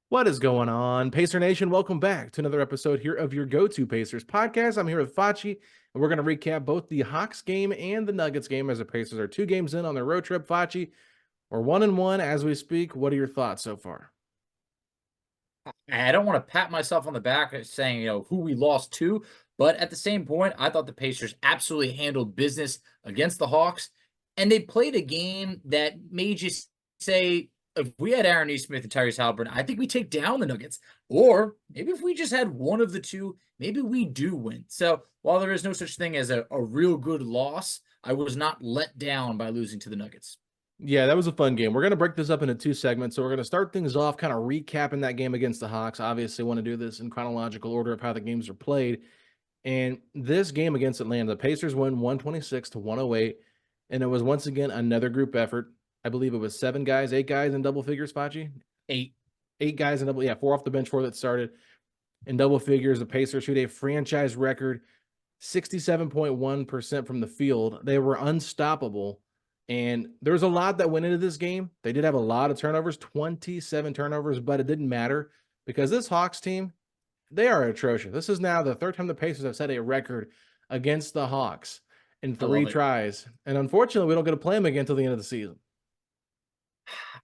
What is going on, Pacer Nation? Welcome back to another episode here of your go-to Pacers podcast. I'm here with Facci, and we're going to recap both the Hawks game and the Nuggets game as the Pacers are 2 games in on their road trip. Facci, we're 1-1 as we speak. What are your thoughts so far? I don't want to pat myself on the back saying, who we lost to, but at the same point, I thought the Pacers absolutely handled business against the Hawks, and they played a game that made you say, if we had Aaron Nesmith and Tyrese Halliburton, I think we take down the Nuggets. Or maybe if we just had one of the two, maybe we do win. So while there is no such thing as a real good loss, I was not let down by losing to the Nuggets. Yeah, that was a fun game. We're going to break this up into 2 segments. So we're going to start things off kind of recapping that game against the Hawks. Obviously, want to do this in chronological order of how the games are played. And this game against Atlanta, the Pacers win 126 to 108. And it was once again another group effort. I believe it was 7 guys, 8 guys in double figures, Facci. Eight. 8 guys in double, yeah, 4 off the bench, 4 that started in double figures. The Pacers shoot a franchise record 67.1% from the field. They were unstoppable. And there's a lot that went into this game. They did have a lot of turnovers, 27 turnovers, but it didn't matter because this Hawks team, they are atrocious. This is now the third time the Pacers have set a record against the Hawks in I 3 love it. tries. And unfortunately, we don't get to play them again until the end of the season.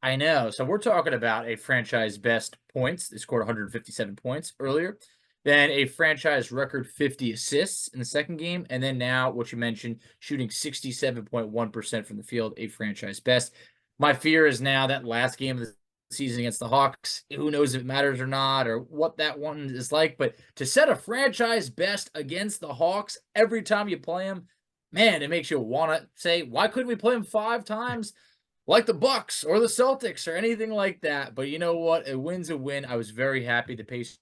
I know. So we're talking about a franchise best points. They scored 157 points earlier. Then a franchise record 50 assists in the second game. And then now, what you mentioned, shooting 67.1% from the field, a franchise best. My fear is now that last game of the season against the Hawks, who knows if it matters or not or what that one is like. But to set a franchise best against the Hawks every time you play them, man, it makes you want to say, why couldn't we play them 5 times? Like the Bucks or the Celtics or anything like that. But you know what? A win's a win. I was very happy the Pacers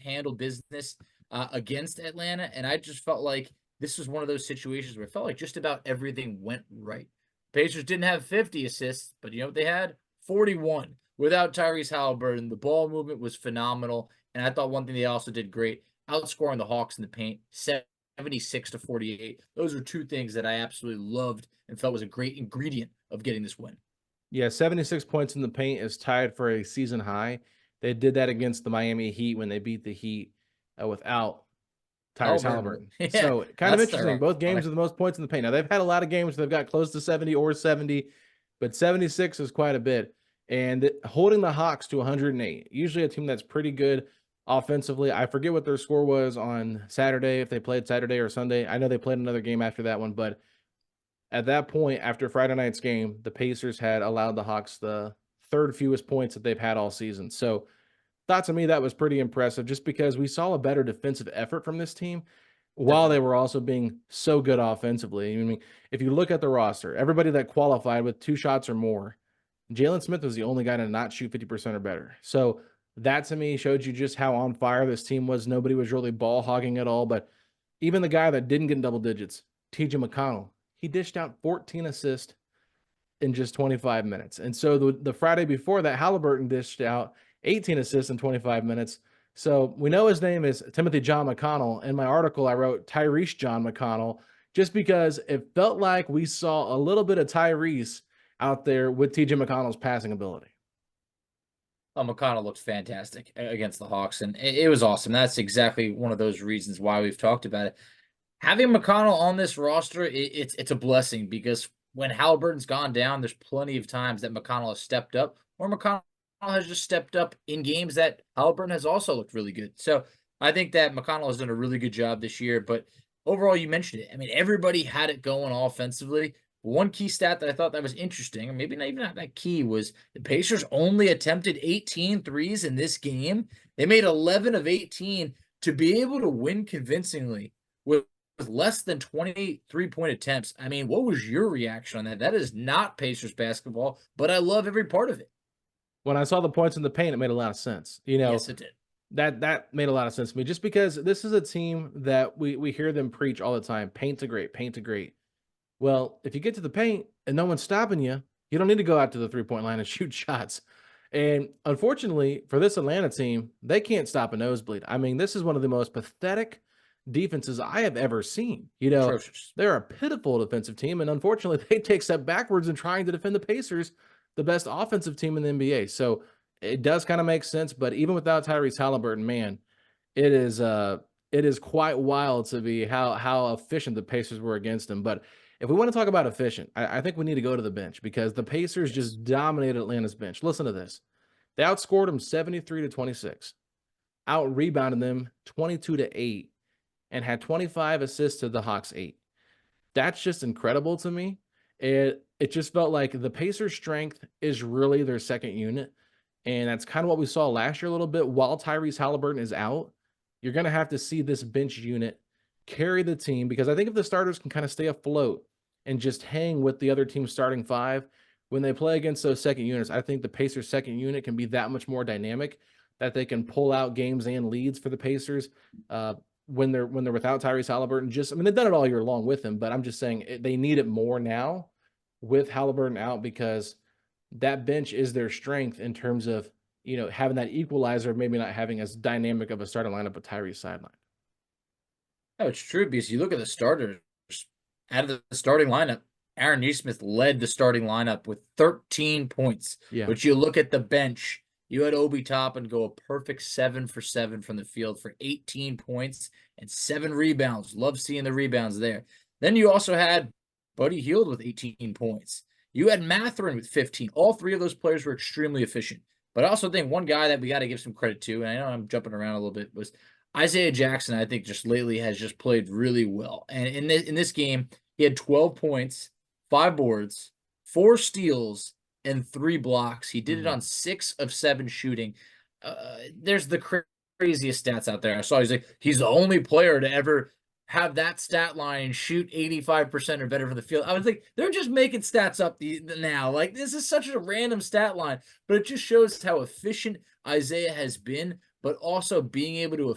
handled business against Atlanta, and I just felt like this was one of those situations where it felt like just about everything went right. Pacers didn't have 50 assists, but you know what they had? 41. Without Tyrese Halliburton, the ball movement was phenomenal, and I thought one thing they also did great, outscoring the Hawks in the paint, 76 to 48. Those are two things that I absolutely loved and felt was a great ingredient of getting this win. Yeah, 76 points in the paint is tied for a season high. They did that against the Miami Heat when they beat the Heat without Tyrese Halliburton. Halliburton. Yeah, So kind of that's interesting. Both games ironic. are the most points in the paint. Now they've had a lot of games they've got close to 70 or 70, but 76 is quite a bit. And holding the Hawks to 108, usually a team that's pretty good offensively. I forget what their score was on Saturday, if they played Saturday or Sunday. I know they played another game after that one, but at that point, after Friday night's game, the Pacers had allowed the Hawks the third fewest points that they've had all season. So thought to me that was pretty impressive just because we saw a better defensive effort from this team while they Definitely. were also being so good offensively. I mean, if you look at the roster, everybody that qualified with 2 shots or more, Jalen Smith was the only guy to not shoot 50% or better. So that to me showed you just how on fire this team was. Nobody was really ball hogging at all. But even the guy that didn't get in double digits, TJ McConnell, he dished out 14 assists in just 25 minutes. And so the Friday before that, Halliburton dished out 18 assists in 25 minutes. So we know his name is Timothy John McConnell. In my article, I wrote Tyrese John McConnell just because it felt like we saw a little bit of Tyrese out there with TJ McConnell's passing ability. Oh, McConnell looked fantastic against the Hawks, and it was awesome. That's exactly one of those reasons why we've talked about it. Having McConnell on this roster, it's a blessing because when Halliburton's gone down, there's plenty of times that McConnell has stepped up, or McConnell has just stepped up in games that Halliburton has also looked really good. So I think that McConnell has done a really good job this year. But overall, you mentioned it. I mean, everybody had it going offensively. One key stat that I thought that was interesting, or maybe not even not that key, was the Pacers only attempted 18 threes in this game. They made 11 of 18 to be able to win convincingly with less than 20 3-point attempts. I mean, what was your reaction on that? That is not Pacers basketball, but I love every part of it. When I saw the points in the paint, it made a lot of sense. Yes, it did. That made a lot of sense to me just because this is a team that we hear them preach all the time. Paint to great, paint to great. Well, if you get to the paint and no one's stopping you, you don't need to go out to the 3-point line and shoot shots. And unfortunately for this Atlanta team, they can't stop a nosebleed. I mean, this is one of the most pathetic defenses I have ever seen. Atrocious. They're a pitiful defensive team, and unfortunately, they take a step backwards in trying to defend the Pacers, the best offensive team in the NBA. So it does kind of make sense. But even without Tyrese Halliburton, man, it is it is quite wild to be how efficient the Pacers were against him. But if we want to talk about efficient, I think we need to go to the bench because the Pacers Yes. just dominated Atlanta's bench. Listen to this. They outscored them 73 to 26, out rebounded them 22 to 8, and had 25 assists to the Hawks 8. That's just incredible to me. It just felt like the Pacers' strength is really their second unit, and that's kind of what we saw last year a little bit. While Tyrese Halliburton is out, you're going to have to see this bench unit carry the team because I think if the starters can kind of stay afloat and just hang with the other team's starting five when they play against those second units, I think the Pacers' second unit can be that much more dynamic that they can pull out games and leads for the Pacers. When they're without Tyrese Halliburton. Just I mean, they've done it all year long with him, but I'm just saying they need it more now with Halliburton out because that bench is their strength in terms of having that equalizer, maybe not having as dynamic of a starting lineup with Tyrese sideline. No, it's true because you look at the starters out of the starting lineup. Aaron Nesmith led the starting lineup with 13 points. Yeah. But you look at the bench, you had Obi Toppin go a perfect 7 for 7 from the field for 18 points and 7 rebounds. Love seeing the rebounds there. Then you also had Buddy Hield with 18 points. You had Matherin with 15. All three of those players were extremely efficient. But I also think one guy that we got to give some credit to, and I know I'm jumping around a little bit, was Isaiah Jackson. I think just lately has just played really well. And in this game, he had 12 points, 5 boards, 4 steals, and 3 blocks. He did it on 6 of 7 shooting. There's the craziest stats out there. I saw he's the only player to ever have that stat line and shoot 85% or better from the field. I was like, they're just making stats up now. Like, this is such a random stat line, but it just shows how efficient Isaiah has been, but also being able to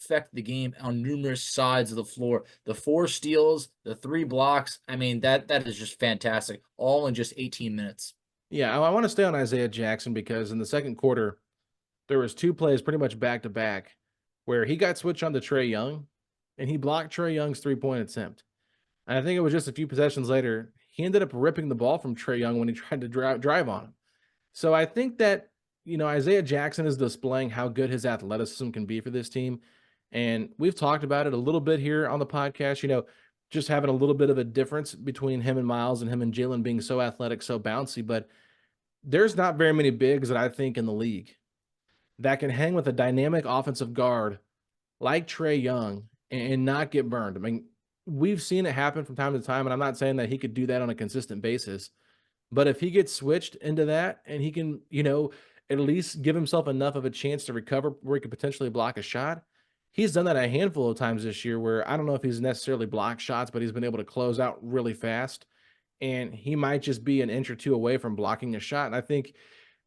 affect the game on numerous sides of the floor. The 4 steals, the 3 blocks. I mean, that is just fantastic, all in just 18 minutes. Yeah, I want to stay on Isaiah Jackson because in the second quarter, there was 2 plays pretty much back to back where he got switched on to Trae Young and he blocked Trae Young's 3-point attempt. And I think it was just a few possessions later, he ended up ripping the ball from Trae Young when he tried to drive on him. So I think that, Isaiah Jackson is displaying how good his athleticism can be for this team. And we've talked about it a little bit here on the podcast, just having a little bit of a difference between him and Miles and him and Jalen being so athletic, so bouncy. But there's not very many bigs that I think in the league that can hang with a dynamic offensive guard like Trae Young and not get burned. I mean, we've seen it happen from time to time, and I'm not saying that he could do that on a consistent basis. But if he gets switched into that and he can, at least give himself enough of a chance to recover where he could potentially block a shot, he's done that a handful of times this year where I don't know if he's necessarily blocked shots, but he's been able to close out really fast. And he might just be an inch or two away from blocking a shot. And I think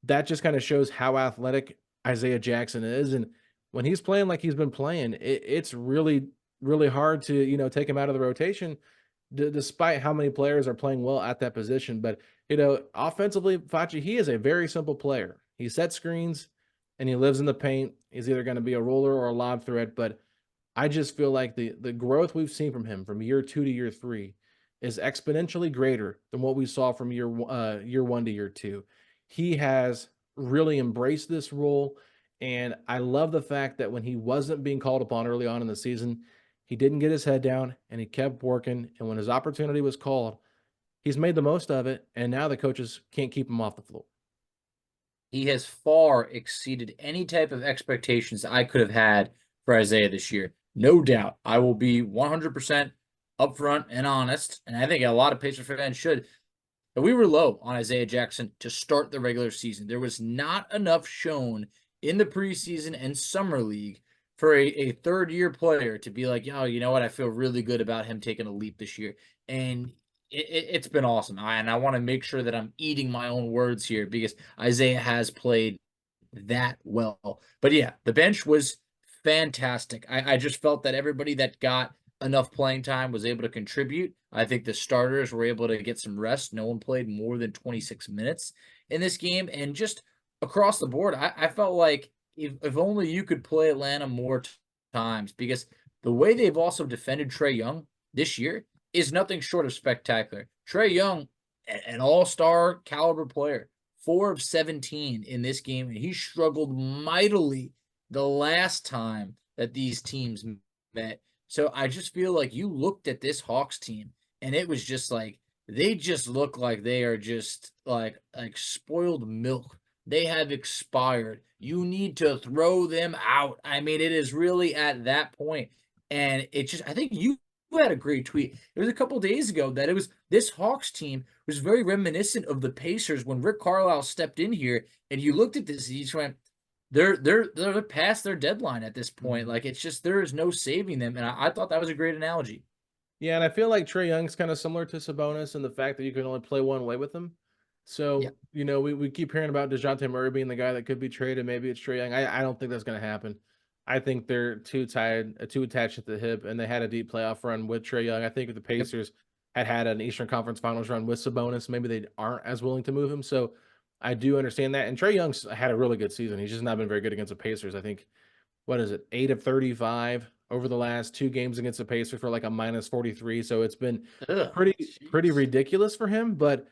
that just kind of shows how athletic Isaiah Jackson is. And when he's playing like he's been playing, it's really, really hard to, take him out of the rotation despite how many players are playing well at that position. But, offensively, Facci, he is a very simple player. He sets screens and he lives in the paint. He's either going to be a roller or a lob threat. But I just feel like the growth we've seen from him from year 2 to year 3 is exponentially greater than what we saw from year 1 to year 2. He has really embraced this role, and I love the fact that when he wasn't being called upon early on in the season, he didn't get his head down and he kept working. And when his opportunity was called, he's made the most of it. And now the coaches can't keep him off the floor. He has far exceeded any type of expectations I could have had for Isaiah this year. No doubt. I will be 100% upfront and honest, and I think a lot of Pacers fans should. But we were low on Isaiah Jackson to start the regular season. There was not enough shown in the preseason and summer league for a third-year player to be like, oh, you know what? I feel really good about him taking a leap this year. And it's been awesome. And I want to make sure that I'm eating my own words here because Isaiah has played that well. But yeah, the bench was fantastic. I just felt that everybody that got enough playing time was able to contribute. I think the starters were able to get some rest. No one played more than 26 minutes in this game. And just across the board, I felt like if only you could play Atlanta more times because the way they've also defended Trae Young this year is nothing short of spectacular. Trae Young, an all-star caliber player, 4 of 17 in this game, and he struggled mightily the last time that these teams met. So I just feel like you looked at this Hawks team, and it was just like they just look like they are just like spoiled milk. They have expired. You need to throw them out. I mean, it is really at that point. And it just, I think you had a great tweet. It was a couple days ago that it was this Hawks team was very reminiscent of the Pacers when Rick Carlisle stepped in here. And you looked at this, and you just went, they're past their deadline at this point. Mhm. Like it's just there is no saving them. And I thought that was a great analogy. Yeah, and I feel like Trey Young's kind of similar to Sabonis in the fact that you can only play one way with him. Yeah. So, we keep hearing about DeJounte Murray being the guy that could be traded. Maybe it's Trey Young. I don't think that's going to happen. I think they're too attached at the hip, and they had a deep playoff run with Trey Young. I think if the Yep. Pacers had an Eastern Conference Finals run with Sabonis, maybe they aren't as willing to move him. So I do understand that. And Trey Young's had a really good season. He's just not been very good against the Pacers. I think what is it, 8 of 35 over the last 2 games against the Pacers for like a -43, so it's been Ugh. pretty Jeez. ridiculous for him, but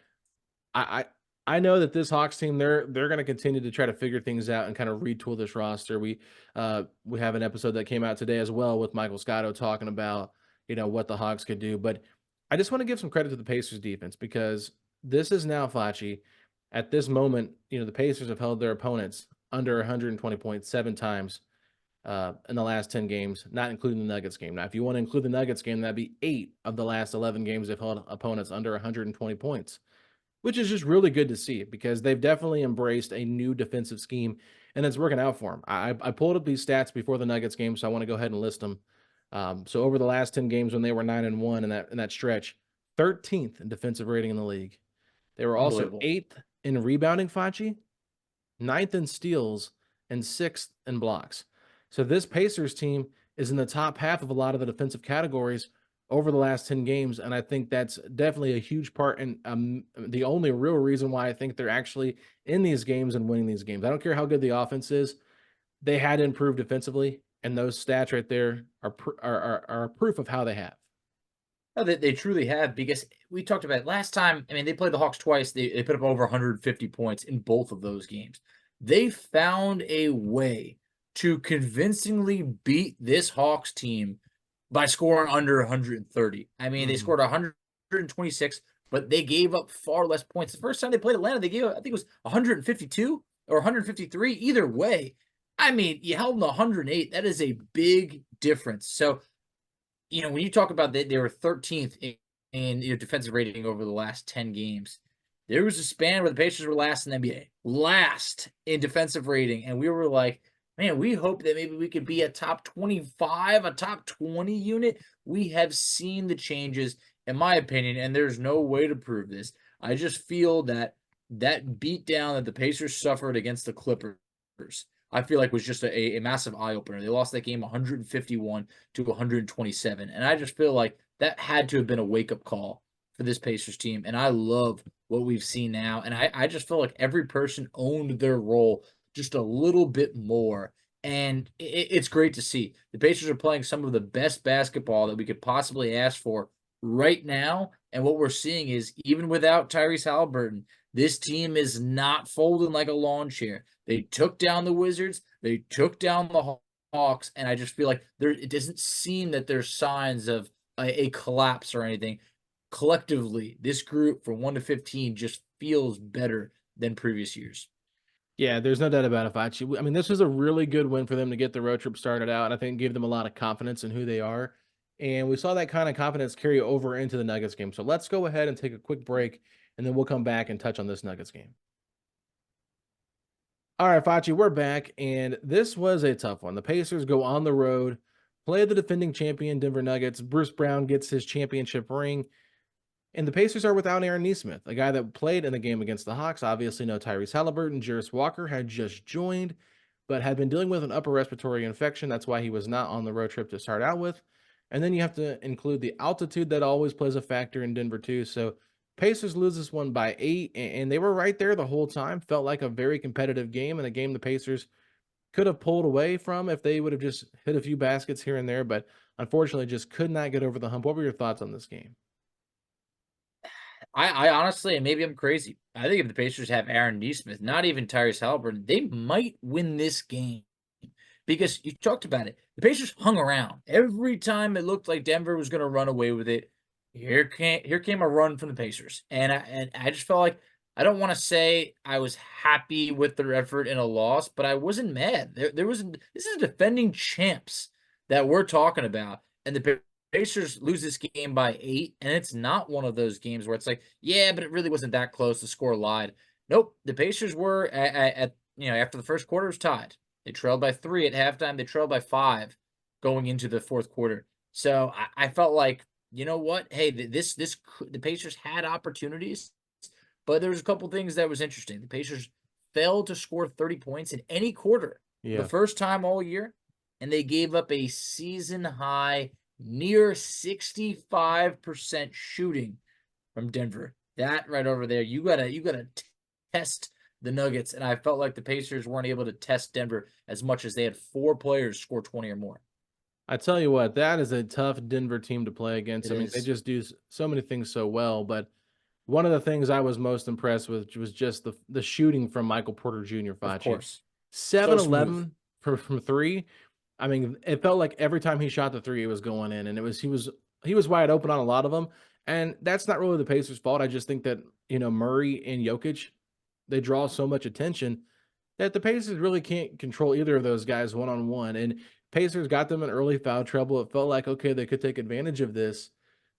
I I know that this Hawks team, they're gonna continue to try to figure things out and kind of retool this roster. We have an episode that came out today as well with Michael Scotto talking about, what the Hawks could do, but I just wanna give some credit to the Pacers defense because this is now Facci. At this moment, the Pacers have held their opponents under 120 points 7 times in the last 10 games, not including the Nuggets game. Now, if you want to include the Nuggets game, that'd be 8 of the last 11 games they've held opponents under 120 points, which is just really good to see because they've definitely embraced a new defensive scheme and it's working out for them. I pulled up these stats before the Nuggets game, so I want to go ahead and list them. So over the last 10 games when they were 9-1 in that stretch, 13th in defensive rating in the league. They were also Unbelievable. 8th in rebounding, Facci, ninth in steals, and sixth in blocks. So this Pacers team is in the top half of a lot of the defensive categories over the last 10 games. And I think that's definitely a huge part and the only real reason why I think they're actually in these games and winning these games. I don't care how good the offense is, they had to improve defensively. And those stats right there are proof of how they have. No, they truly have because we talked about it last time. I mean, they played the Hawks twice. They put up over 150 points in both of those games. They found a way to convincingly beat this Hawks team by scoring under 130. I mean, they Mhm. scored 126, but they gave up far less points. The first time they played Atlanta, they gave up, I think it was 152 or 153. Either way, I mean, you held them to 108. That is a big difference. So when you talk about they were 13th in defensive rating over the last 10 games, there was a span where the Pacers were last in the NBA, last in defensive rating, and we were like, man, we hope that maybe we could be a top 25, a top 20 unit. We have seen the changes, in my opinion, and there's no way to prove this. I just feel that that beatdown that the Pacers suffered against the Clippers, I feel like was just a massive eye opener. They lost that game 151 to 127. And I just feel like that had to have been a wake up call for this Pacers team. And I love what we've seen now. And I just feel like every person owned their role just a little bit more. And it's great to see. The Pacers are playing some of the best basketball that we could possibly ask for right now. And what we're seeing is even without Tyrese Halliburton, this team is not folding like a lawn chair. They took down the Wizards, they took down the Hawks, and I just feel like it doesn't seem that there's signs of a collapse or anything. Collectively, this group from 1 to 15 just feels better than previous years. Yeah, there's no doubt about it, Facci. I mean, this was a really good win for them to get the road trip started out, and I think gave them a lot of confidence in who they are. And we saw that kind of confidence carry over into the Nuggets game. So let's go ahead and take a quick break, and then we'll come back and touch on this Nuggets game. All right, Facci, we're back, and this was a tough one. The Pacers go on the road, play the defending champion Denver Nuggets. Bruce Brown gets his championship ring, and the Pacers are without Aaron Nesmith, a guy that played in the game against the Hawks. Obviously, no Tyrese Halliburton. Jarris Walker had just joined, but had been dealing with an upper respiratory infection. That's why he was not on the road trip to start out with. And then you have to include the altitude that always plays a factor in Denver, too. So Pacers lose this one by 8, and they were right there the whole time. Felt like a very competitive game, and a game the Pacers could have pulled away from if they would have just hit a few baskets here and there, but unfortunately just could not get over the hump. What were your thoughts on this game? I honestly, and maybe I'm crazy, I think if the Pacers have Aaron Nesmith, not even Tyrese Haliburton, they might win this game. Because you talked about it. The Pacers hung around. Every time it looked like Denver was gonna run away with it, here came a run from the Pacers. And I just felt like I don't wanna say I was happy with their effort in a loss, but I wasn't mad. There wasn't this is defending champs that we're talking about, and the Pacers lose this game by 8, and it's not one of those games where it's like, "Yeah, but it really wasn't that close, the score lied." Nope, the Pacers were at after the first quarter was tied. They trailed by 3 at halftime. They trailed by 5 going into the fourth quarter. So I felt like, you know what? Hey, the Pacers had opportunities, but there was a couple things that was interesting. The Pacers failed to score 30 points in any quarter for the Yeah. first time all year, and they gave up a season high near 65% shooting from Denver. That right over there, you gotta test the Nuggets, and I felt like the Pacers weren't able to test Denver as much as they had 4 players score 20 or more. I tell you what, that is a tough Denver team to play against. It I mean, they is, just do so many things so well. But one of the things I was most impressed with was just the shooting from Michael Porter Jr. of Facci. course. So smooth. 7-11 from three. I mean, it felt like every time he shot the three, it was going in, and he was wide open on a lot of them. And that's not really the Pacers' fault. I just think that Murray and Jokic, they draw so much attention that the Pacers really can't control either of those guys one on one. And Pacers got them in early foul trouble. It felt like, okay, they could take advantage of this,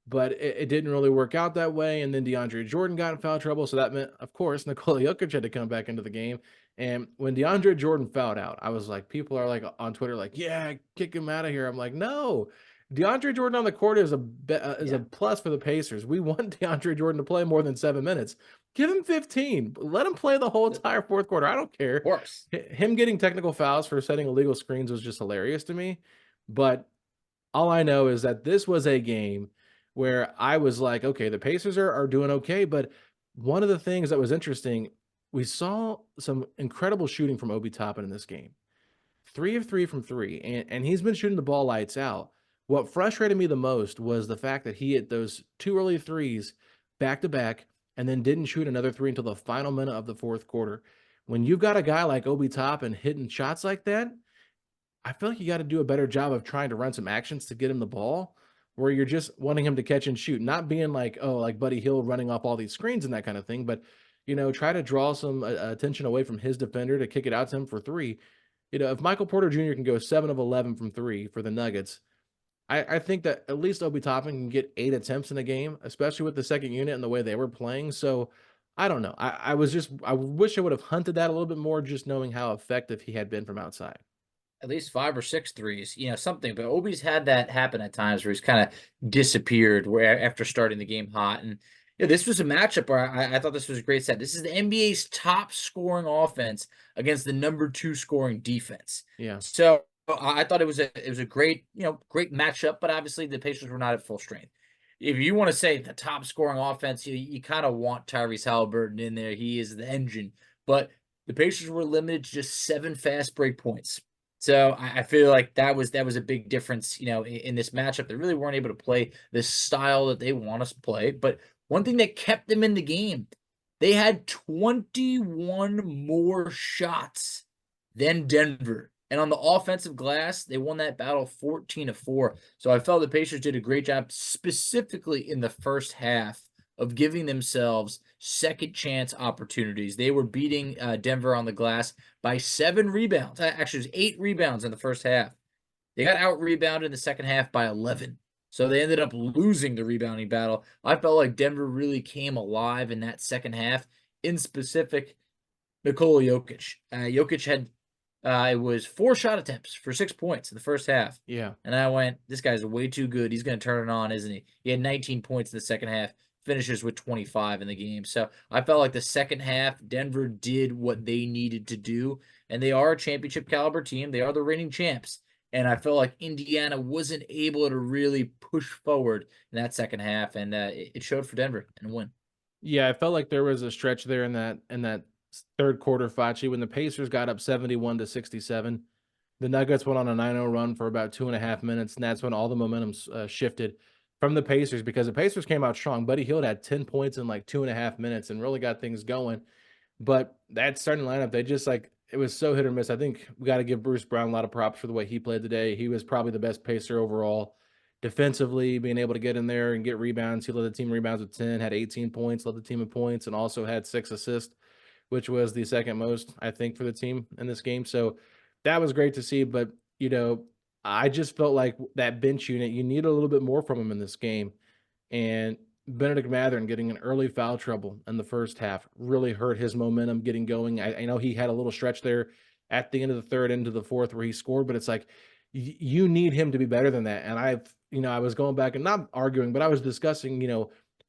but it didn't really work out that way. And then DeAndre Jordan got in foul trouble. So that meant, of course, Nikola Jokic had to come back into the game. And when DeAndre Jordan fouled out, I was like, people are like on Twitter, like, yeah, kick him out of here. I'm like, no. DeAndre Jordan on the court is a Yeah, plus for the Pacers. We want DeAndre Jordan to play more than 7 minutes. Give him 15. Let him play the whole of entire fourth quarter. I don't care. course. Him getting technical fouls for setting illegal screens was just hilarious to me. But all I know is that this was a game where I was like, okay, the Pacers are doing okay. But one of the things that was interesting, we saw some incredible shooting from Obi Toppin in this game. 3 of 3 from 3, and he's been shooting the ball lights out. What frustrated me the most was the fact that he hit those 2 early threes back to back and then didn't shoot another 3 until the final minute of the fourth quarter. When you've got a guy like Obi Toppin hitting shots like that, I feel like you gotta do a better job of trying to run some actions to get him the ball, where you're just wanting him to catch and shoot, not being like, oh, like Buddy Hield running off all these screens and that kind of thing, but, try to draw some attention away from his defender to kick it out to him for 3. If Michael Porter Jr. can go 7 of 11 from 3 for the Nuggets, I think that at least Obi Toppin can get 8 attempts in a game, especially with the second unit and the way they were playing. So I don't know. I wish I would have hunted that a little bit more, just knowing how effective he had been from outside. At least 5 or 6 threes, something. But Obi's had that happen at times where he's kind of disappeared where after starting the game hot. And this was a matchup where I thought this was a great set. This is the NBA's top scoring offense against the number 2 scoring defense. Yeah. So I thought it was a great, great matchup, but obviously the Pacers were not at full strength. If you want to say the top scoring offense, you kind of want Tyrese Halliburton in there. He is the engine. But the Pacers were limited to just 7 fast break points. So I feel like that was a big difference, in this matchup. They really weren't able to play the style that they want us to play. But one thing that kept them in the game, they had 21 more shots than Denver. And on the offensive glass, they won that battle 14-4. So I felt the Pacers did a great job, specifically in the first half, of giving themselves second chance opportunities. They were beating Denver on the glass by 7 rebounds. Actually, it was 8 rebounds in the first half. They got out rebounded in the second half by 11. So they ended up losing the rebounding battle. I felt like Denver really came alive in that second half. In specific, Nikola Jokic. Jokic had it was 4 shot attempts for 6 points in the first half. Yeah. And I went, this guy's way too good. He's going to turn it on, isn't he? He had 19 points in the second half, finishes with 25 in the game. So I felt like the second half, Denver did what they needed to do. And they are a championship caliber team. They are the reigning champs. And I felt like Indiana wasn't able to really push forward in that second half. And it showed for Denver and a win. Yeah, I felt like there was a stretch there in that third quarter, Facci, when the Pacers got up 71-67. The Nuggets went on a 9-0 run for about 2.5 minutes, and that's when all the momentum shifted. from the Pacers because the Pacers came out strong. Buddy Hield had 10 points in like 2.5 minutes and really got things going. But that starting lineup, they just like it was so hit or miss. I think we got to give Bruce Brown a lot of props for the way he played today. He was probably the best pacer overall. Defensively, being able to get in there and get rebounds. He led the team rebounds with 10, had 18 points, led the team in points, and also had 6 assists, which was the second most, I think, for the team in this game. So that was great to see. But, I just felt like that bench unit, you need a little bit more from him in this game. And Benedict Mathurin getting an early foul trouble in the first half really hurt his momentum getting going. I know he had a little stretch there at the end of the third into the fourth where he scored, but it's like you need him to be better than that. And I was going back and not arguing, but I was discussing,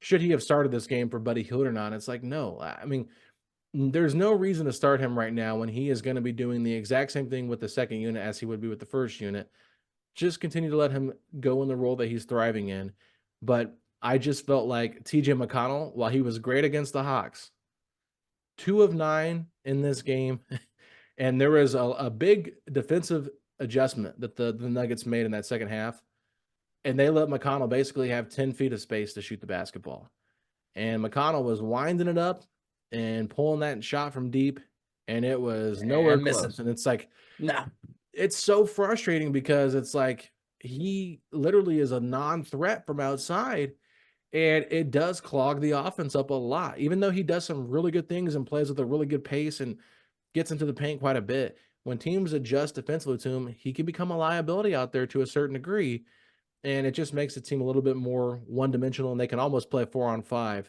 should he have started this game for Buddy Hield or not? It's like, no, I mean, there's no reason to start him right now when he is going to be doing the exact same thing with the second unit as he would be with the first unit. Just continue to let him go in the role that he's thriving in. But I just felt like TJ McConnell, while he was great against the Hawks, 2 of 9 in this game. And there was a big defensive adjustment that the Nuggets made in that second half. And they let McConnell basically have 10 feet of space to shoot the basketball. And McConnell was winding it up and pulling that shot from deep, and it was nowhere And missing. close. And it's like, No. it's so frustrating because it's like he literally is a non-threat from outside, and it does clog the offense up a lot. Even though he does some really good things and plays with a really good pace and gets into the paint quite a bit, when teams adjust defensively to him, he can become a liability out there to a certain degree, and it just makes the team a little bit more one-dimensional, and they can almost play 4-on-5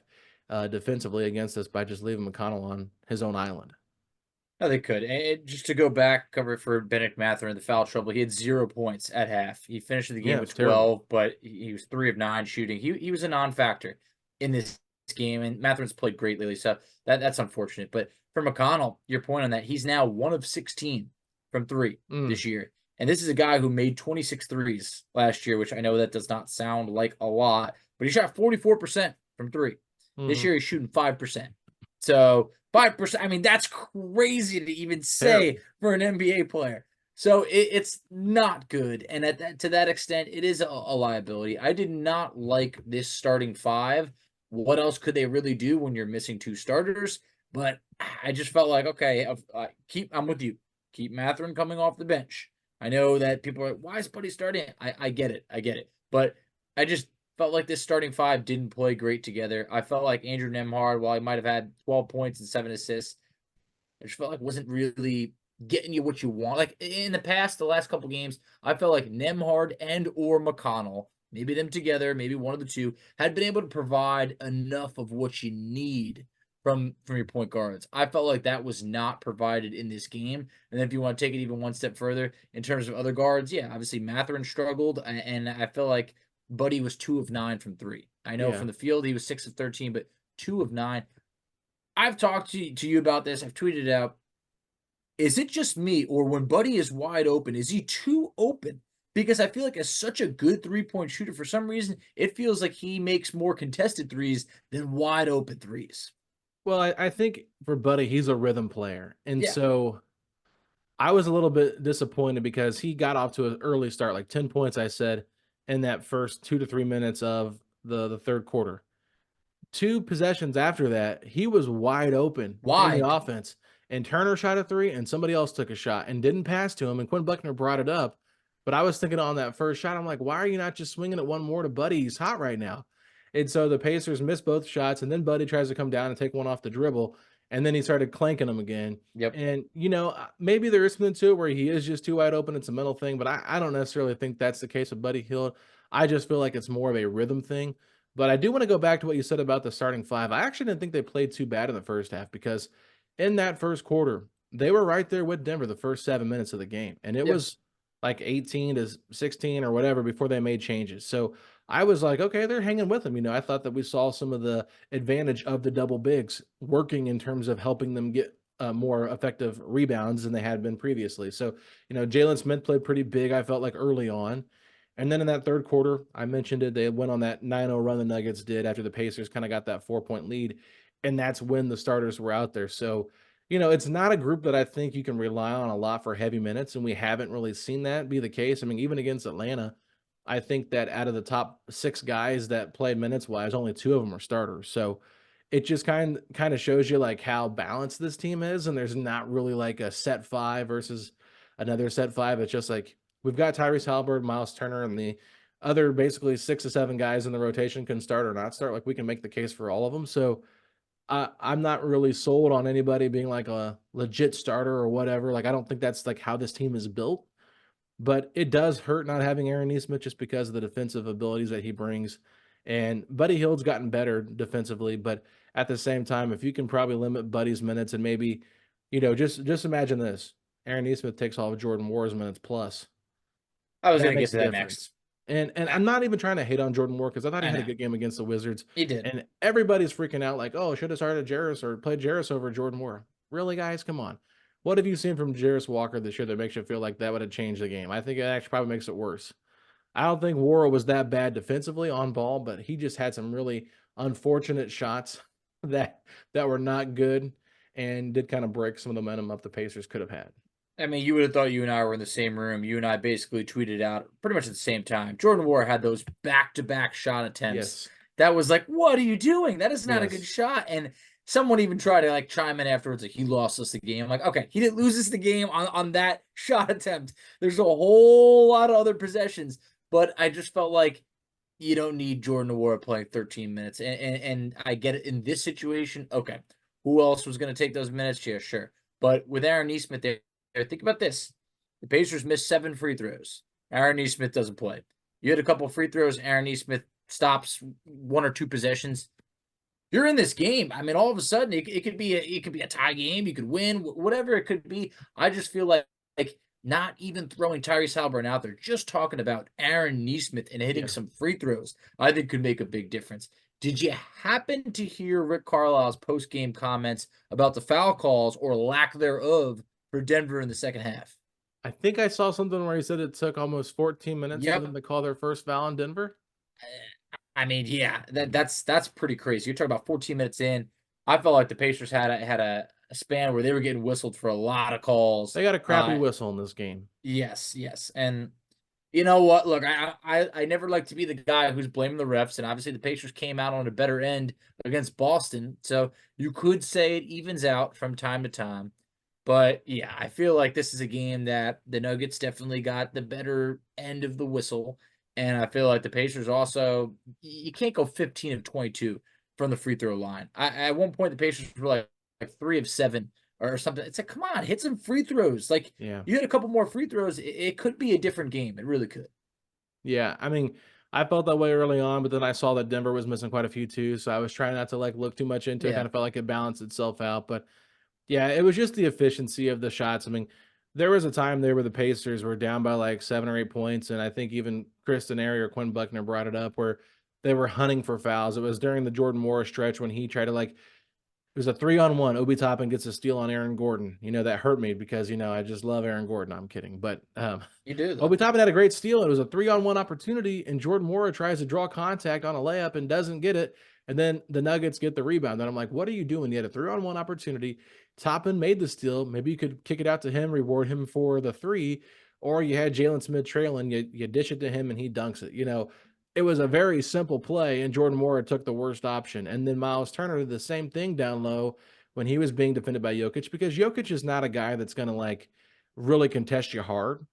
defensively against us by just leaving McConnell on his own island. No, they could. And just to go back, cover for Bennett Mathurin, the foul trouble. He had 0 points at half. He finished the game Yeah, with it's terrible. 12, but he was 3 of 9 shooting. He was a non-factor in this game, and Mathurin's played great lately, so that's unfortunate. But for McConnell, your point on that, he's now 1 of 16 from three Mm, this year. And this is a guy who made 26 threes last year, which I know that does not sound like a lot, but he shot 44% from three. This mhm. year he's shooting 5%. So 5%, I mean, that's crazy to even say Terrible. for an NBA player. So it's not good. And to that extent, it is a liability. I did not like this starting five. What else could they really do when you're missing two starters? But I just felt like, okay, I'm with you. Keep Mathurin coming off the bench. I know that people are like, why is Buddy starting? I get it. I get it. But I just felt like this starting five didn't play great together. I felt like Andrew Nemhard, while he might have had 12 points and 7 assists, I just felt like wasn't really getting you what you want. Like in the past, the last couple games, I felt like Nemhard and or McConnell, maybe them together, maybe one of the two, had been able to provide enough of what you need from your point guards. I felt like that was not provided in this game. And then if you want to take it even one step further in terms of other guards, yeah, obviously Mathurin struggled, and I feel like Buddy was 2 of 9 from three. I know Yeah. from the field he was 6 of 13, but 2 of 9. I've talked to you about this. I've tweeted it out. Is it just me, or when Buddy is wide open, is he too open? Because I feel like as such a good 3-point shooter, for some reason, it feels like he makes more contested threes than wide open threes. Well, I think for Buddy, he's a rhythm player, and Yeah. so I was a little bit disappointed because he got off to an early start, like 10 points, I said, in that first 2 to 3 minutes of the third quarter. 2 possessions after that, he was wide open in the Wide. offense, and Turner shot a 3, and somebody else took a shot and didn't pass to him, and Quinn Buckner brought it up, but I was thinking on that first shot, I'm like, "Why are you not just swinging it one more to Buddy? He's hot right now." And so the Pacers missed both shots, and then Buddy tries to come down and take one off the dribble, and then he started clanking them again, Yep. and, maybe there is something to it where he is just too wide open, it's a mental thing, but I don't necessarily think that's the case with Buddy Hield. I just feel like it's more of a rhythm thing. But I do want to go back to what you said about the starting five. I actually didn't think they played too bad in the first half because in that first quarter, they were right there with Denver the first 7 minutes of the game. And it Yeah. was like 18 to 16 or whatever before they made changes. So I was like, okay, they're hanging with them. I thought that we saw some of the advantage of the double bigs working in terms of helping them get more effective rebounds than they had been previously. So, Jalen Smith played pretty big, I felt like early on. And then in that third quarter, I mentioned it, they went on that 9-0 run the Nuggets did after the Pacers kind of got that 4-point lead. And that's when the starters were out there. So, it's not a group that I think you can rely on a lot for heavy minutes. And we haven't really seen that be the case. I mean, even against Atlanta, I think that out of the top 6 guys that played minutes wise, only 2 of them are starters. So it just kind of shows you like how balanced this team is, and there's not really like a set 5 versus another set 5. It's just like we've got Tyrese Halliburton, Miles Turner, and the other basically 6 to 7 guys in the rotation can start or not start. Like we can make the case for all of them. So I'm not really sold on anybody being like a legit starter or whatever. Like I don't think that's like how this team is built. But it does hurt not having Aaron Nesmith just because of the defensive abilities that he brings. And Buddy Hield's gotten better defensively, but at the same time, if you can probably limit Buddy's minutes and maybe, just imagine this. Aaron Nesmith takes all of Jordan Moore's minutes plus. I was That gonna get makes to a that next. difference. And I I'm not even trying to hate on Jordan Moore because I thought he I had a know. good game against the Wizards. He did. And everybody's freaking out like, oh, should have started Jarris or played Jarris over Jordan Moore. Really, guys? Come on. What have you seen from Jarris Walker this year that makes you feel like that would have changed the game? I think it actually probably makes it worse. I don't think Worrell was that bad defensively on ball, but he just had some really unfortunate shots that were not good and did kind of break some of the momentum up the Pacers could have had. I mean, you would have thought you and I were in the same room. You and I basically tweeted out pretty much at the same time. Jordan Moore had those back-to-back shot attempts. Yes. That was like, what are you doing? That is not a good Yes. shot. And someone even tried to like chime in afterwards, like he lost us the game. I'm like, okay, he didn't lose us the game on that shot attempt. There's a whole lot of other possessions, but I just felt like you don't need Jordan Moore playing 13 minutes. And I get it in this situation. Okay, who else was going to take those minutes? Yeah, sure. But with Aaron Nesmith there, think about this. The Pacers missed 7 free throws. Aaron Nesmith doesn't play. You had a couple free throws. Aaron Nesmith stops 1 or 2 possessions. You're in this game. I mean, all of a sudden, it could be a tie game. You could win, whatever it could be. I just feel like not even throwing Tyrese Halliburton out there, just talking about Aaron Nesmith and hitting Yeah. some free throws, I think could make a big difference. Did you happen to hear Rick Carlisle's post game comments about the foul calls or lack thereof for Denver in the second half? I think I saw something where he said it took almost 14 minutes for Yep. them to call their first foul in Denver. I mean, yeah, that's pretty crazy. You're talking about 14 minutes in. I felt like the Pacers had a span where they were getting whistled for a lot of calls. They got a crappy whistle in this game. Yes, yes, and you know what? Look, I never like to be the guy who's blaming the refs, and obviously the Pacers came out on a better end against Boston, so you could say it evens out from time to time. But yeah, I feel like this is a game that the Nuggets definitely got the better end of the whistle, and I feel like the Pacers also you can't go 15 of 22 from the free throw line. At one point the Pacers were like 3 of 7 or something. It's like, come on, hit some free throws. Like Yeah. you hit a couple more free throws, it could be a different game. It really could. Yeah. I mean, I felt that way early on, but then I saw that Denver was missing quite a few too. So I was trying not to like look too much into it. Yeah, Kind of felt like it balanced itself out. But yeah, it was just the efficiency of the shots. I mean, there was a time there where the Pacers were down by like 7 or 8 points. And I think even Chris Denary or Quinn Buckner brought it up where they were hunting for fouls. It was during the Jordan Morris stretch when he tried to like it was a 3-on-1. Obi Toppin gets a steal on Aaron Gordon. That hurt me because, I just love Aaron Gordon. I'm kidding. But you do Obi though. Toppin had a great steal. It was a 3-on-1 opportunity, and Jordan Moore tries to draw contact on a layup and doesn't get it. And then the Nuggets get the rebound. And I'm like, what are you doing? You had a 3-on-1 opportunity. Toppin made the steal. Maybe you could kick it out to him, reward him for the three, or you had Jalen Smith trailing. You dish it to him, and he dunks it. It was a very simple play, and Jordan Moore took the worst option. And then Miles Turner did the same thing down low when he was being defended by Jokic, because Jokic is not a guy that's going to like really contest you hard.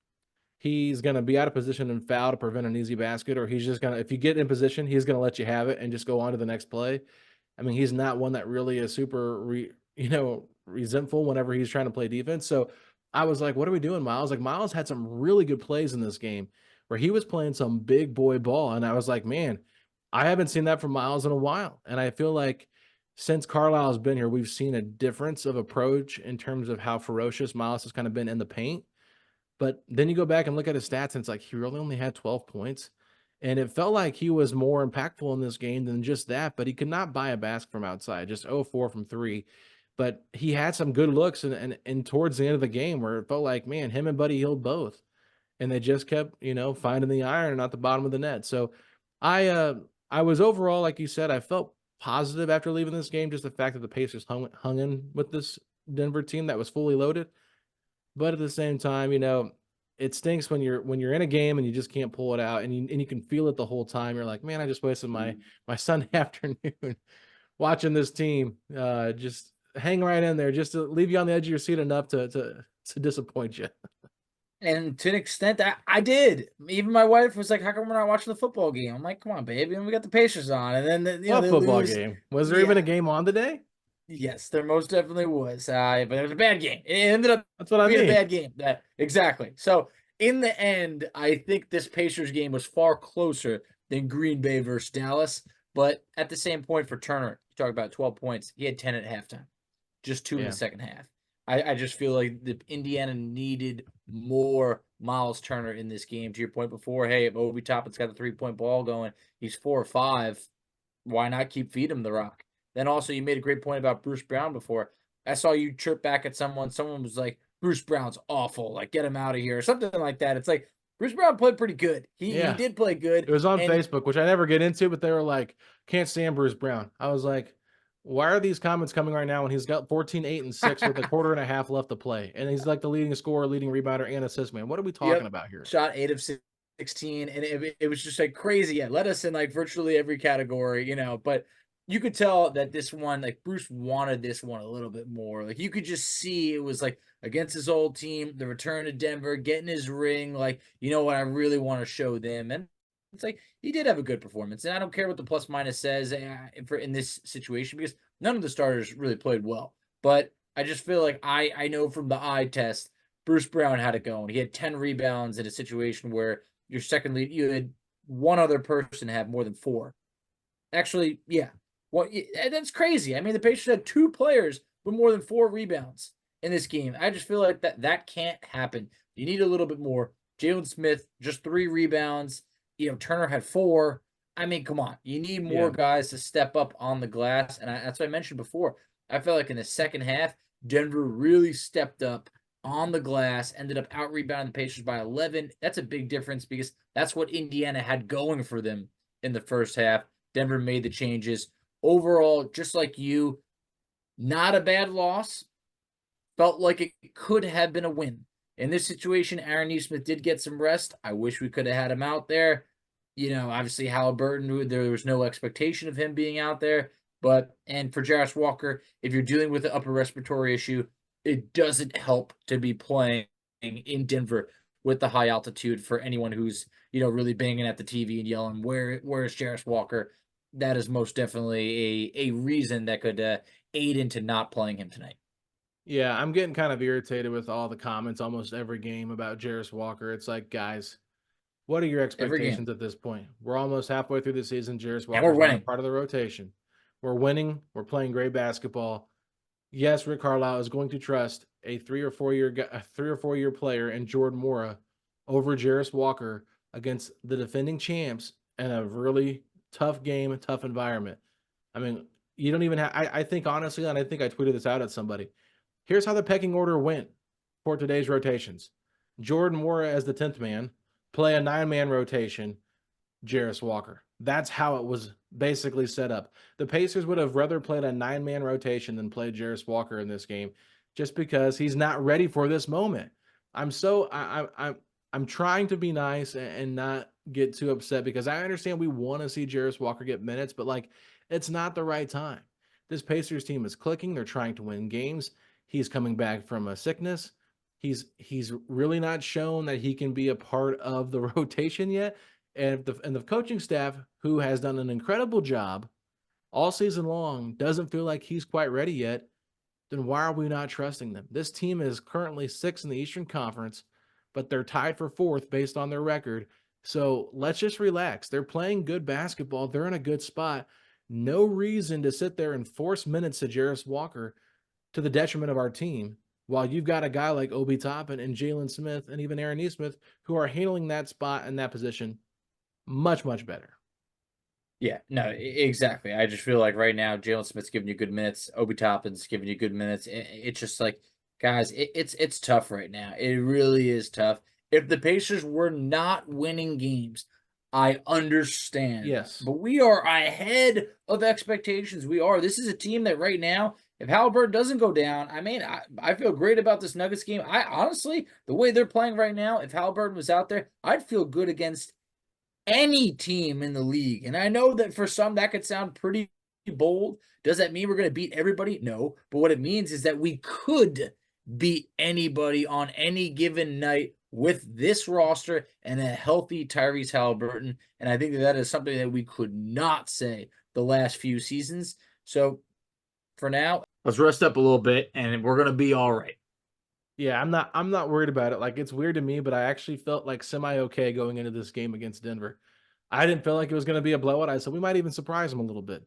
He's going to be out of position and foul to prevent an easy basket, or he's just going to, if you get in position, he's going to let you have it and just go on to the next play. I mean, he's not one that really is super, resentful whenever he's trying to play defense. So I was like, what are we doing, Miles? Like, Miles had some really good plays in this game where he was playing some big boy ball. And I was like, man, I haven't seen that from Miles in a while. And I feel like since Carlisle's been here, we've seen a difference of approach in terms of how ferocious Miles has kind of been in the paint. But then you go back and look at his stats, and it's like he really only had 12 points. And it felt like he was more impactful in this game than just that, but he could not buy a basket from outside, just 0-4 from three. But he had some good looks and towards the end of the game where it felt like, man, him and Buddy Hield both. And they just kept, finding the iron and at the bottom of the net. So I was overall, like you said, I felt positive after leaving this game, just the fact that the Pacers hung in with this Denver team that was fully loaded. But at the same time, it stinks when you're in a game and you just can't pull it out, and you can feel it the whole time. You're like, man, I just wasted my Sunday afternoon watching this team just hang right in there, just to leave you on the edge of your seat enough to disappoint you. And to an extent, I did. Even my wife was like, "How come we're not watching the football game?" I'm like, "Come on, baby, and we got the Pacers on." And then What they football lose. game? Was there even a Yeah, game on today? yes, there most definitely was. But it was a bad game. It ended up That's what I being a mean. bad game. That exactly. So in the end, I think this Pacers game was far closer than Green Bay versus Dallas. But at the same point for Turner, you talk about 12 points. He had 10 at halftime, just 2 in the Yeah, second half. I just feel like the Indiana needed more Miles Turner in this game. To your point before, hey, if Obi Toppin's got the 3-point ball going, he's 4 or 5. Why not keep feeding him the rock? Then also, you made a great point about Bruce Brown before. I saw you chirp back at someone. Someone was like, "Bruce Brown's awful. Like, get him out of here," or something like that. It's like Bruce Brown played pretty good. He yeah. did play good, It was on and Facebook, which I never get into, but they were like, "Can't stand Bruce Brown." I was like, "Why are these comments coming right now when he's got 14, 8, and 6 with a quarter and a half left to play, and he's like the leading scorer, leading rebounder, and assist man? What are we talking yep, about here?" shot 8 of 16, and it was just like crazy. Yeah, led us in like virtually every category, But you could tell that this one, like Bruce wanted this one a little bit more. Like you could just see it was like against his old team, the return to Denver, getting his ring. Like, you know what, I really want to show them, and it's like he did have a good performance. And I don't care what the plus minus says for in this situation because none of the starters really played well. But I just feel like I know from the eye test Bruce Brown had it going. He had 10 rebounds in a situation where your second lead, you had one other person have more than 4. Actually, yeah. Well, that's crazy. I mean, the Pacers had 2 players with more than 4 rebounds in this game. I just feel like that can't happen. You need a little bit more. Jalen Smith, just 3 rebounds. Turner had 4. I mean, come on. You need more Yeah. guys to step up on the glass. And that's what I mentioned before. I felt like in the second half, Denver really stepped up on the glass, ended up out rebounding the Pacers by 11. That's a big difference because that's what Indiana had going for them in the first half. Denver made the changes. Overall, just like you, not a bad loss. Felt like it could have been a win. In this situation, Aaron Nesmith did get some rest. I wish we could have had him out there. Obviously Halliburton, there was no expectation of him being out there. And for Jarris Walker, if you're dealing with an upper respiratory issue, it doesn't help to be playing in Denver with the high altitude for anyone who's, really banging at the TV and yelling, where's Jarris Walker? That is most definitely a reason that could aid into not playing him tonight. Yeah, I'm getting kind of irritated with all the comments almost every game about Jarris Walker. It's like, guys, what are your Every game. expectations at this point? We're almost halfway through the season. Jarris And we're Walker's not a winning. part of the rotation. We're winning. We're playing great basketball. Yes, Rick Carlisle is going to trust a 3 or 4 year player in Jordan Mora over Jarris Walker against the defending champs in a really tough game, a tough environment. I mean, you don't even have. I think honestly, and I think I tweeted this out at somebody. Here's how the pecking order went for today's rotations: Jordan Mora as the 10th man, play a 9-man rotation, Jarris Walker. That's how it was basically set up. The Pacers would have rather played a 9-man rotation than play Jarris Walker in this game, just because he's not ready for this moment. I'm so I'm trying to be nice and not get too upset because I understand we want to see Jarris Walker get minutes, but like it's not the right time. This Pacers team is clicking. They're trying to win games. He's coming back from a sickness. He's really not shown that he can be a part of the rotation yet. And if the coaching staff, who has done an incredible job all season long, doesn't feel like he's quite ready yet, then why are we not trusting them? This team is currently 6th in the Eastern Conference, but they're tied for 4th based on their record. So let's just relax. They're playing good basketball. They're in a good spot. No reason to sit there and force minutes to Jarris Walker to the detriment of our team, while you've got a guy like Obi Toppin and Jalen Smith and even Aaron Nesmith who are handling that spot and that position much, much better. Yeah, no, exactly. I just feel like right now Jalen Smith's giving you good minutes. Obi Toppin's giving you good minutes. It's just like, guys, it's tough right now. It really is tough. If the Pacers were not winning games, I understand. Yes. But we are ahead of expectations. We are. This is a team that right now if Halliburton doesn't go down, I mean, I feel great about this Nuggets game. I honestly, the way they're playing right now, if Halliburton was out there, I'd feel good against any team in the league. And I know that for some that could sound pretty bold. Does that mean we're going to beat everybody? No. But what it means is that we could beat anybody on any given night with this roster and a healthy Tyrese Halliburton. And I think that is something that we could not say the last few seasons. So for now, let's rest up a little bit and we're going to be all right. Yeah, I'm not worried about it. Like, it's weird to me, but I actually felt like semi okay going into this game against Denver. I didn't feel like it was going to be a blowout. I said we might even surprise them a little bit.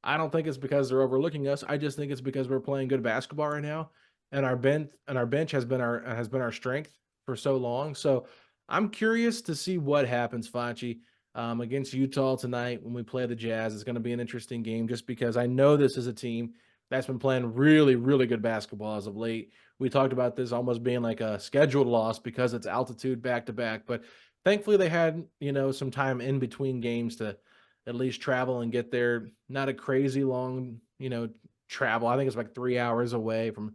I don't think it's because they're overlooking us. I just think it's because we're playing good basketball right now, and our bench has been our strength for so long. So I'm curious to see what happens, Facci, against Utah tonight when we play the Jazz. It's going to be an interesting game, just because I know this is a team that's been playing really, really good basketball as of late. We talked about this almost being like a scheduled loss because it's altitude back to back, but thankfully they had, some time in between games to at least travel and get there. Not a crazy long, travel. I think it's like 3 hours away from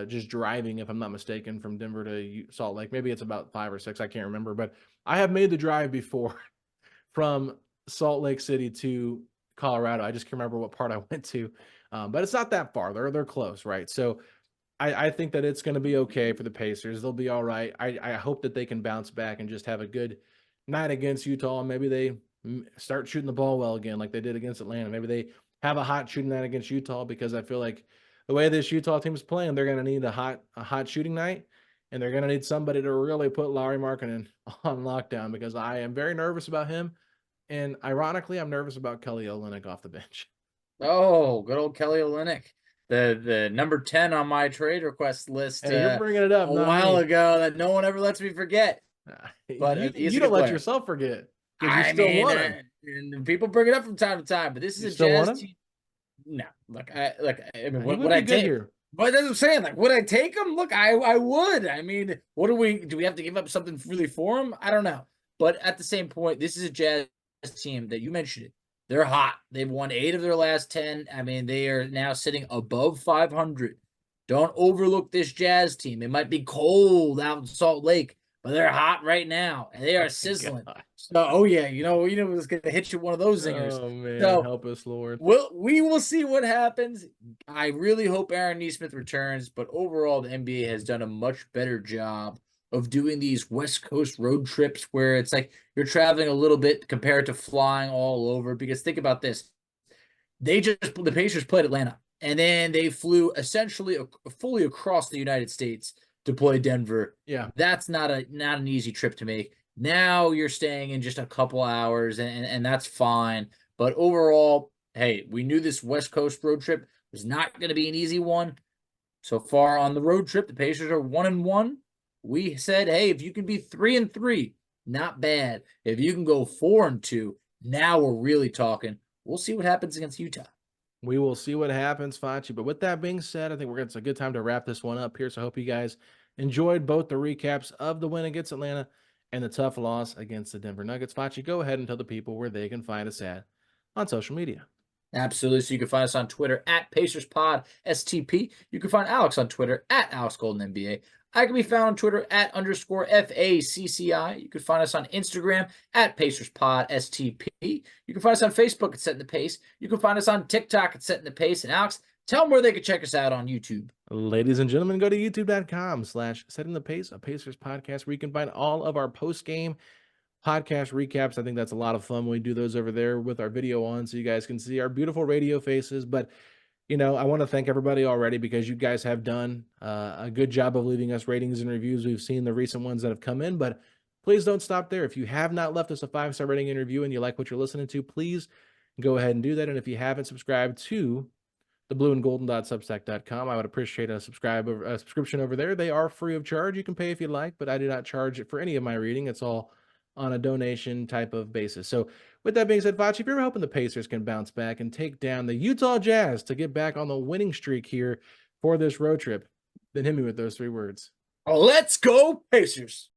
just driving, if I'm not mistaken, from Denver to Salt Lake. Maybe it's about 5 or 6. I can't remember, but I have made the drive before from Salt Lake City to Colorado. I just can't remember what part I went to, but it's not that far. They're close, right? So I think that it's going to be okay for the Pacers. They'll be all right. I hope that they can bounce back and just have a good night against Utah. And maybe they start shooting the ball well again, like they did against Atlanta. Maybe they have a hot shooting night against Utah, because I feel like the way this Utah team is playing, they're going to need a hot shooting night, and they're going to need somebody to really put Larry Markkinen on lockdown, because I am very nervous about him. And ironically, I'm nervous about Kelly Olynyk off the bench. Oh, good old Kelly Olynyk, the number 10 on my trade request list Hey, you're bringing it up, a not while me. ago that no one ever lets me forget. But You he's you a don't good let player. yourself forget, because you I still mean, want him. and people bring it up from time to time, but this is You a still want Jazz him? team. No, I mean, He what would would be I good take? here. But that's what I'm saying. Like, would I take him? Look, I would. I mean, what do we have to give up something really for him? I don't know. But at the same point, this is a Jazz team that you mentioned it. They're hot. They've won 8 of their last 10. I mean, they are now sitting above 500. Don't overlook this Jazz team. It might be cold out in Salt Lake, but they're hot right now, and they Oh are my sizzling. god. So, oh yeah, it's gonna hit you one of those zingers. Oh man, So help us, Lord. we will see what happens. I really hope Aaron Nesmith returns, but overall, the NBA has done a much better job of doing these West Coast road trips where it's like you're traveling a little bit compared to flying all over. Because think about this: the Pacers played Atlanta, and then they flew essentially fully across the United States to play Denver. Yeah, That's not an easy trip to make. Now you're staying in just a couple hours, and that's fine. But overall, hey, we knew this West Coast road trip was not going to be an easy one. So far on the road trip, the Pacers are 1-1. We said, hey, if you can be 3-3, not bad. If you can go 4-2, now we're really talking. We'll see what happens against Utah. we will see what happens, Facci. But with that being said, I think it's a good time to wrap this one up here. So I hope you guys enjoyed both the recaps of the win against Atlanta and the tough loss against the Denver Nuggets. Facci, go ahead and tell the people where they can find us at on social media. Absolutely. So you can find us on Twitter at PacersPod STP. You can find Alex on Twitter at AlexGoldenNBA. I can be found on Twitter at _FACCI. You can find us on Instagram at PacersPod STP. You can find us on Facebook at Setting the Pace. You can find us on TikTok at Setting the Pace. And Alex, tell them where they can check us out on YouTube. Ladies and gentlemen, go to youtube.com/setting the pace, a Pacers podcast, where you can find all of our post-game podcast recaps. I think that's a lot of fun when we do those over there with our video on, so you guys can see our beautiful radio faces. But I want to thank everybody already, because you guys have done a good job of leaving us ratings and reviews. We've seen the recent ones that have come in, but please don't stop there. If you have not left us a 5-star rating and review and you like what you're listening to, please go ahead and do that. And if you haven't subscribed to the blueandgolden.substack.com, I would appreciate a subscription over there. They are free of charge. You can pay if you like, but I do not charge it for any of my reading. It's all on a donation type of basis. So with that being said, Facci, if you're hoping the Pacers can bounce back and take down the Utah Jazz to get back on the winning streak here for this road trip, then hit me with those 3 words. Let's go, Pacers.